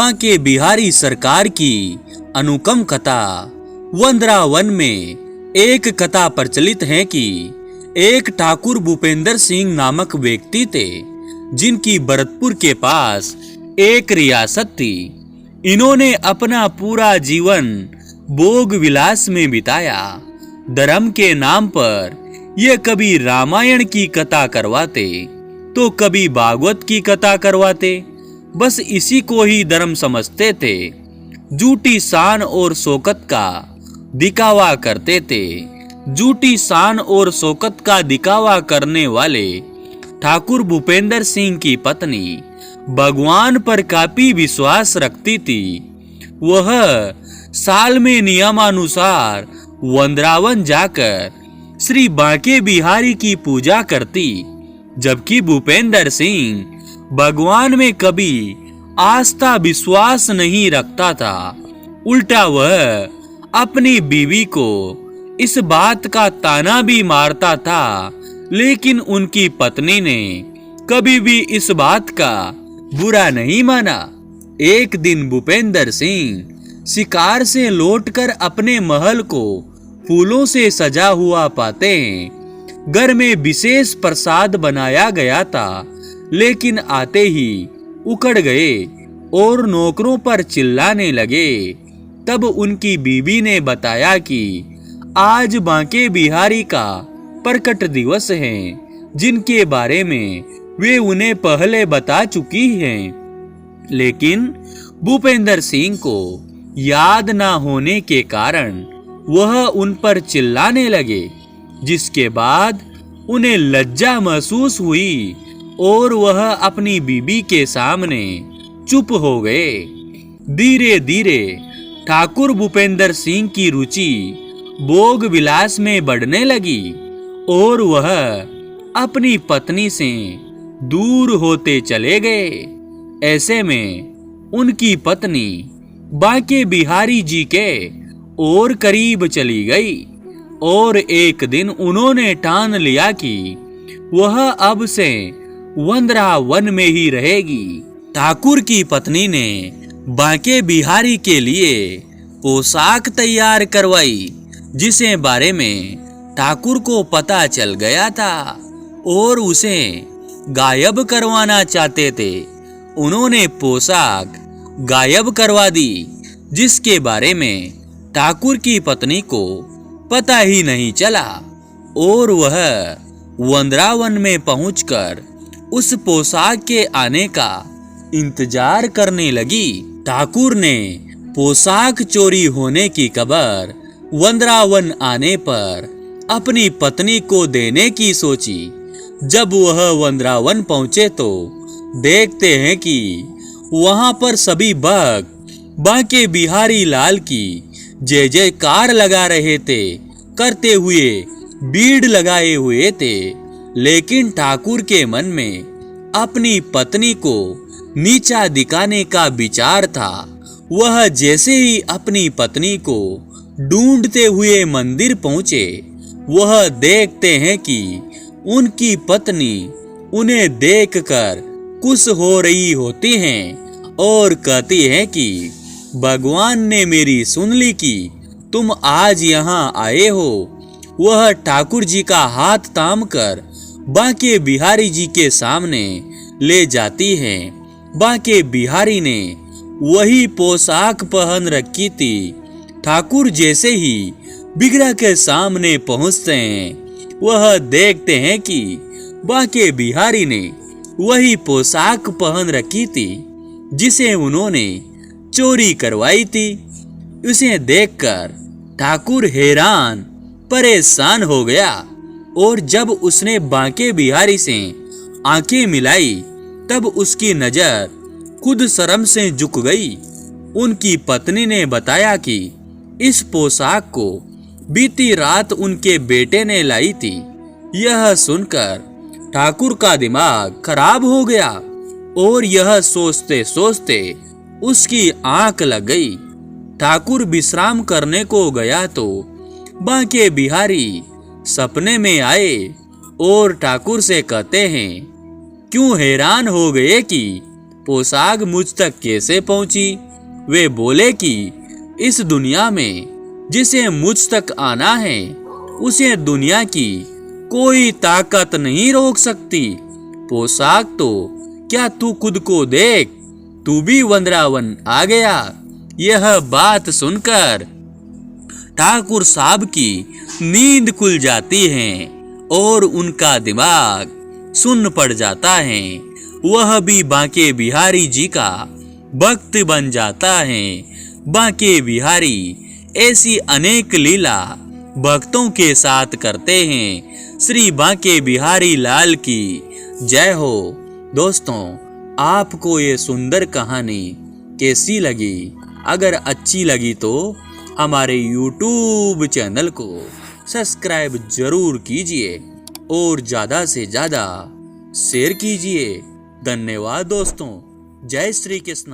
बांके बिहारी सरकार की अनुपम कथा। वृंदावन में एक कथा प्रचलित है कि एक ठाकुर भूपेंद्र सिंह नामक व्यक्ति थे, जिनकी भरतपुर के पास एक रियासत थी। इन्होंने अपना पूरा जीवन भोग विलास में बिताया। धर्म के नाम पर ये कभी रामायण की कथा करवाते तो कभी भागवत की कथा करवाते। बस इसी को ही धर्म समझते थे। झूठी शान और शौकत का दिखावा करते थे। झूठी शान और शौकत का दिखावा करने वाले ठाकुर भूपेंद्र सिंह की पत्नी भगवान पर काफी विश्वास रखती थी। वह साल में नियमानुसार वृंदावन जाकर श्री बांके बिहारी की पूजा करती, जबकि भूपेंद्र सिंह भगवान में कभी आस्था विश्वास नहीं रखता था। उल्टा वह अपनी बीवी को इस बात का ताना भी मारता था, लेकिन उनकी पत्नी ने कभी भी इस बात का बुरा नहीं माना। एक दिन भूपेंद्र सिंह शिकार से लौटकर अपने महल को फूलों से सजा हुआ पाते हैं। घर में विशेष प्रसाद बनाया गया था, लेकिन आते ही उकड़ गए और नौकरों पर चिल्लाने लगे। तब उनकी बीवी ने बताया कि आज बांके बिहारी का प्रकट दिवस है, जिनके बारे में वे उन्हें पहले बता चुकी हैं। लेकिन भूपेंद्र सिंह को याद न होने के कारण वह उन पर चिल्लाने लगे, जिसके बाद उन्हें लज्जा महसूस हुई और वह अपनी बीबी के सामने चुप हो गए। धीरे धीरे ठाकुर भूपेंद्र सिंह की रुचि भोग विलास में बढ़ने लगी और वह अपनी पत्नी से दूर होते चले गए। ऐसे में उनकी पत्नी बांके बिहारी जी के और करीब चली गई और एक दिन उन्होंने ठान लिया कि वह अब से वृंदावन में ही रहेगी। ठाकुर की पत्नी ने बांके बिहारी के लिए पोशाक तैयार करवाई, जिसे बारे में ठाकुर को पता चल गया था और उसे गायब करवाना चाहते थे। उन्होंने पोशाक गायब करवा दी, जिसके बारे में ठाकुर की पत्नी को पता ही नहीं चला और वह वृंदावन में पहुंचकर उस पोशाक के आने का इंतजार करने लगी। ठाकुर ने पोशाक चोरी होने की खबर वृंदावन आने पर अपनी पत्नी को देने की सोची। जब वह वृंदावन पहुंचे तो देखते हैं कि वहां पर सभी भक्त बांके बिहारी लाल की जय जयकार लगा रहे थे, करते हुए भीड़ लगाए हुए थे। लेकिन ठाकुर के मन में अपनी पत्नी को नीचा दिखाने का विचार था। वह जैसे ही अपनी पत्नी को ढूंढते हुए मंदिर पहुंचे, वह देखते हैं कि उनकी पत्नी उन्हें देखकर खुश हो रही होती हैं और कहती हैं कि भगवान ने मेरी सुन ली कि तुम आज यहाँ आए हो। वह ठाकुर जी का हाथ थाम कर बांके बिहारी जी के सामने ले जाती हैं। बांके बिहारी ने वही पोशाक पहन रखी थी। ठाकुर जैसे ही बिगड़ा के सामने पहुंचते हैं, वह देखते हैं कि बांके बिहारी ने वही पोशाक पहन रखी थी, जिसे उन्होंने चोरी करवाई थी। उसे देखकर ठाकुर हैरान परेशान हो गया और जब उसने बांके बिहारी से आंखें मिलाई, तब उसकी नजर खुद शर्म से झुक गई। उनकी पत्नी ने बताया कि इस पोशाक को बीती रात उनके बेटे ने लाई थी। यह सुनकर ठाकुर का दिमाग खराब हो गया और यह सोचते सोचते उसकी आंख लग गई। ठाकुर विश्राम करने को गया तो बांके बिहारी सपने में आए और ठाकुर से कहते हैं, क्यों हैरान हो गए कि पोशाक मुझ तक कैसे पहुंची? वे बोले कि इस दुनिया में जिसे मुझ तक आना है उसे दुनिया की कोई ताकत नहीं रोक सकती। पोशाक तो क्या तू खुद को देख, तू भी वंदरावन आ गया। यह बात सुनकर ठाकुर साहब की नींद खुल जाती है और उनका दिमाग सुन्न पड़ जाता है। वह भी बांके बिहारी जी का भक्त बन जाता है। बांके बिहारी ऐसी अनेक लीला भक्तों के साथ करते हैं। श्री बांके बिहारी लाल की जय हो। दोस्तों, आपको ये सुंदर कहानी कैसी लगी? अगर अच्छी लगी तो हमारे YouTube चैनल को सब्सक्राइब जरूर कीजिए और ज़्यादा से ज़्यादा शेयर कीजिए। धन्यवाद दोस्तों। जय श्री कृष्ण।